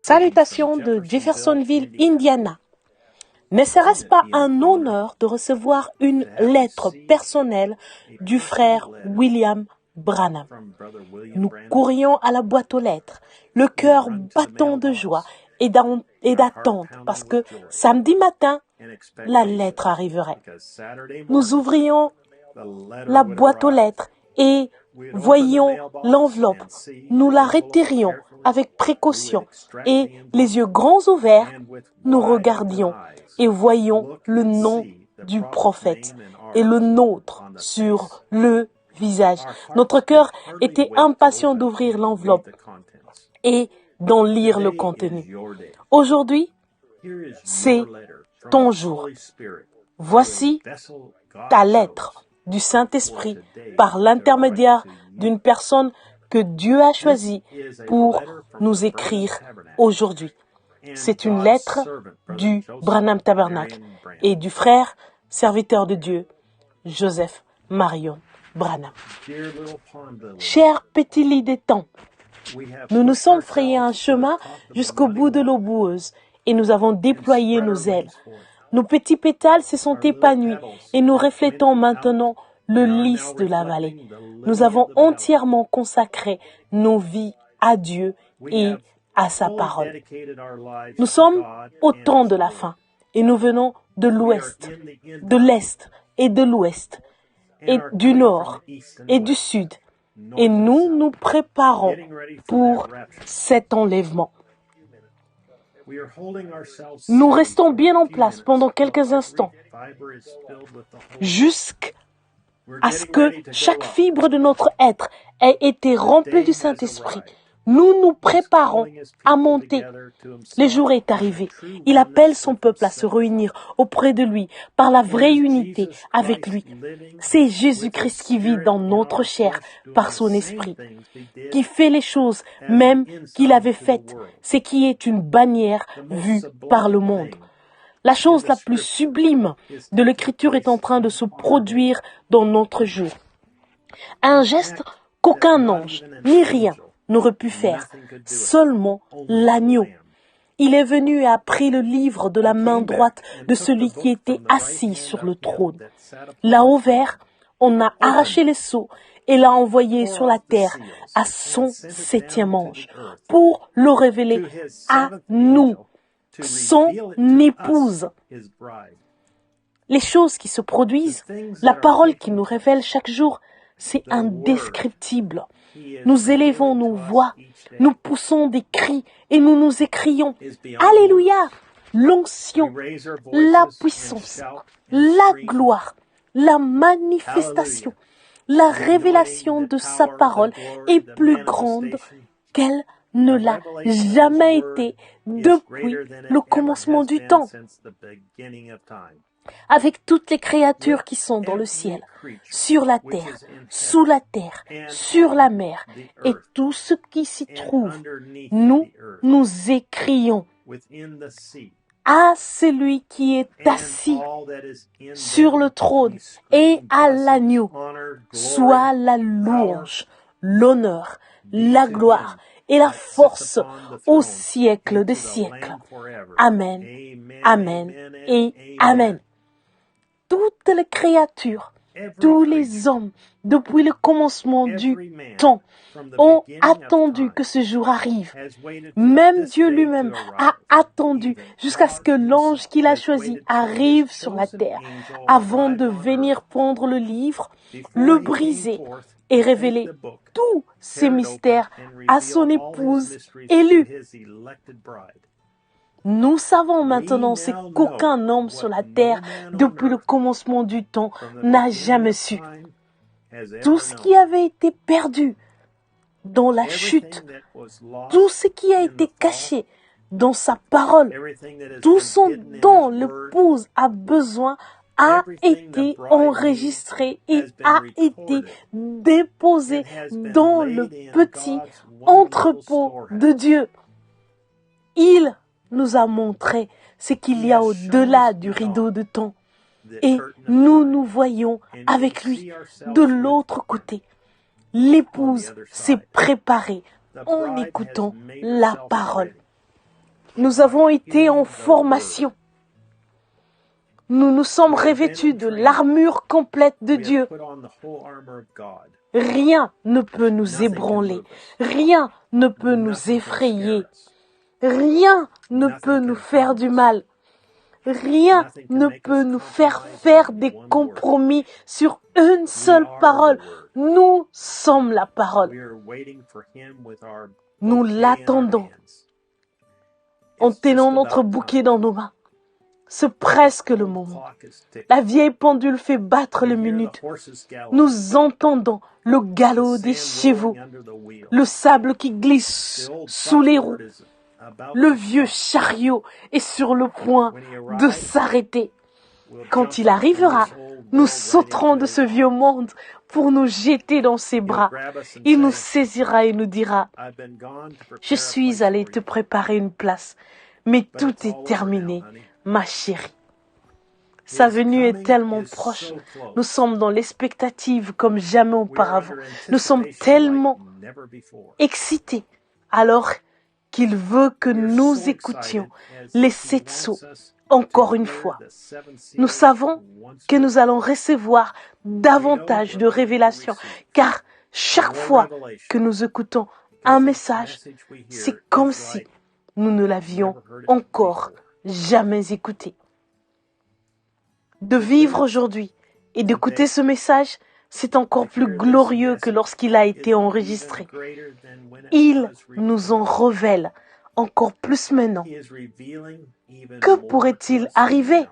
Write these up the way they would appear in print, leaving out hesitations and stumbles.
Salutations de Jeffersonville, Indiana. Ne serait-ce pas un honneur de recevoir une lettre personnelle du frère William Branham? Nous courions à la boîte aux lettres, le cœur battant de joie et d'attente, parce que samedi matin, la lettre arriverait. Nous ouvrions la boîte aux lettres et voyions l'enveloppe. Nous la retirions avec précaution et les yeux grands ouverts, nous regardions et voyions le nom du prophète et le nôtre sur le visage. Notre cœur était impatient d'ouvrir l'enveloppe et d'en lire le contenu. Aujourd'hui, c'est ton jour. Voici ta lettre du Saint-Esprit par l'intermédiaire d'une personne que Dieu a choisie pour nous écrire aujourd'hui. C'est une lettre du Branham Tabernacle et du frère serviteur de Dieu, Joseph Marion Branham. Cher petit lit des temps, nous nous sommes frayés un chemin jusqu'au bout de l'eau boueuse et nous avons déployé nos ailes. Nos petits pétales se sont épanouis et nous reflétons maintenant le lys de la vallée. Nous avons entièrement consacré nos vies à Dieu et à sa parole. Nous sommes au temps de la fin et nous venons de l'ouest, de l'est et de l'ouest, et du nord et du sud. Et nous nous préparons pour cet enlèvement. Nous restons bien en place pendant quelques instants, jusqu'à ce que chaque fibre de notre être ait été remplie du Saint-Esprit. Nous nous préparons à monter. Le jour est arrivé. Il appelle son peuple à se réunir auprès de lui par la vraie unité avec lui. C'est Jésus-Christ qui vit dans notre chair par son esprit, qui fait les choses même qu'il avait faites, ce qui est une bannière vue par le monde. La chose la plus sublime de l'Écriture est en train de se produire dans notre jour. Un geste qu'aucun ange, ni rien, n'aurait pu faire, seulement l'agneau. Il est venu et a pris le livre de la main droite de celui qui était assis sur le trône. L'a ouvert, on a arraché les sceaux et l'a envoyé sur la terre à son septième ange pour le révéler à nous, son épouse. Les choses qui se produisent, la parole qui nous révèle chaque jour, c'est indescriptible. Nous élevons nos voix, nous poussons des cris et nous nous écrions « Alléluia !» L'onction, la puissance, la gloire, la manifestation, la révélation de sa parole est plus grande qu'elle ne l'a jamais été depuis le commencement du temps. Avec toutes les créatures qui sont dans le ciel, sur la terre, sous la terre, sur la mer, et tout ce qui s'y trouve, nous écrions à celui qui est assis sur le trône et à l'agneau, soit la louange, l'honneur, la gloire et la force au siècle des siècles. Amen, amen et amen. Toutes les créatures, tous les hommes, depuis le commencement du temps, ont attendu que ce jour arrive. Même Dieu lui-même a attendu jusqu'à ce que l'ange qu'il a choisi arrive sur la terre, avant de venir prendre le livre, le briser et révéler tous ces mystères à son épouse élue. Nous savons maintenant ce qu'aucun homme sur la terre, depuis le commencement du temps, n'a jamais su. Tout ce qui avait été perdu dans la chute, tout ce qui a été caché dans sa parole, tout ce dont l'épouse a besoin a été enregistré et a été déposé dans le petit entrepôt de Dieu. Il nous a montré ce qu'il y a au-delà du rideau de temps. Et nous voyons avec lui de l'autre côté. L'épouse s'est préparée en écoutant la parole. Nous avons été en formation. Nous nous sommes revêtus de l'armure complète de Dieu. Rien ne peut nous ébranler. Rien ne peut nous effrayer. Rien ne peut nous faire du mal. Rien ne peut nous faire faire des compromis sur une seule parole. Nous sommes la parole. Nous l'attendons en tenant notre bouquet dans nos mains. C'est presque le moment. La vieille pendule fait battre les minutes. Nous entendons le galop des chevaux, le sable qui glisse sous les roues. Le vieux chariot est sur le point de s'arrêter. Quand il arrivera, nous sauterons de ce vieux monde pour nous jeter dans ses bras. Il nous saisira et nous dira, « Je suis allé te préparer une place, mais tout est terminé, ma chérie. » Sa venue est tellement proche. Nous sommes dans l'expectative comme jamais auparavant. Nous sommes tellement excités alors qu'il veut que nous écoutions les 7 sceaux encore une fois. Nous savons que nous allons recevoir davantage de révélations, car chaque fois que nous écoutons un message, c'est comme si nous ne l'avions encore jamais écouté. De vivre aujourd'hui et d'écouter ce message, c'est encore plus glorieux que lorsqu'il a été enregistré. Il nous en révèle encore plus maintenant. Que pourrait-il arriver?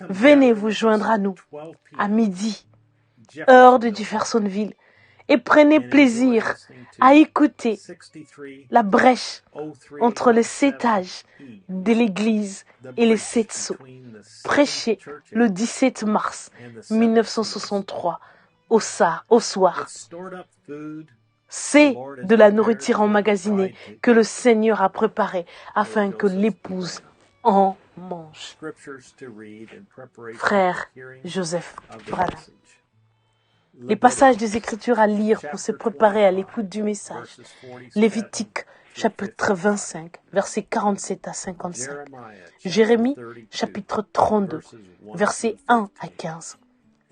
Venez vous joindre à nous à midi, heure de Jeffersonville, et prenez plaisir à écouter la brèche entre les 7 âges de l'Église et les 7 sceaux, prêchée le 17 mars 1963 au soir. C'est de la nourriture emmagasinée que le Seigneur a préparée afin que l'épouse en mange. Frère Joseph Branham. Les passages des Écritures à lire pour se préparer à l'écoute du message. Lévitique, chapitre 25, versets 47 à 55. Jérémie, chapitre 32, versets 1 à 15.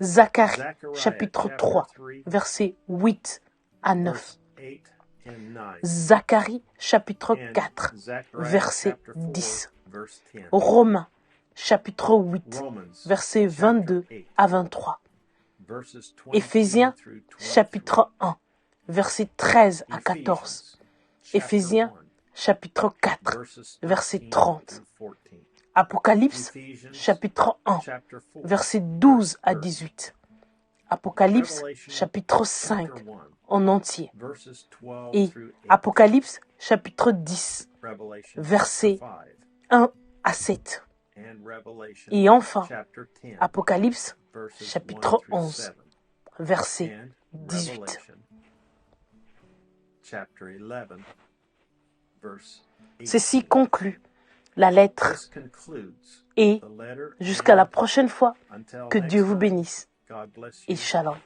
Zacharie, chapitre 3, versets 8 à 9. Zacharie, chapitre 4, verset 10. Romains, chapitre 8, versets 22 à 23. Éphésiens, chapitre 1, versets 13 à 14. Éphésiens, chapitre 4, verset 30. Apocalypse, chapitre 1, versets 12 à 18. Apocalypse, chapitre 5, en entier. Et Apocalypse, chapitre 10, versets 1 à 7. Et enfin, Apocalypse, chapitre 11, verset 18. Ceci conclut la lettre et jusqu'à la prochaine fois, que Dieu vous bénisse et shalom.